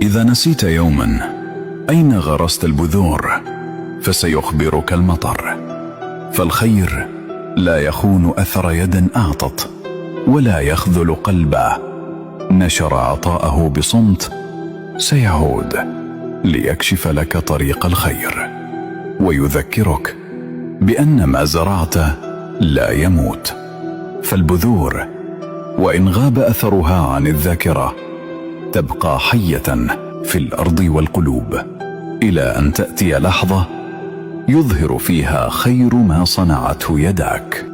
إذا نسيت يوما أين غرست البذور فسيخبرك المطر. فالخير لا يخون أثر يد أعطت، ولا يخذل قلبا نشر عطاءه بصمت. سيعود ليكشف لك طريق الخير ويذكرك بأن ما زرعت لا يموت. فالبذور وإن غاب أثرها عن الذاكرة تبقى حية في الأرض والقلوب، إلى أن تأتي لحظة يظهر فيها خير ما صنعته يداك.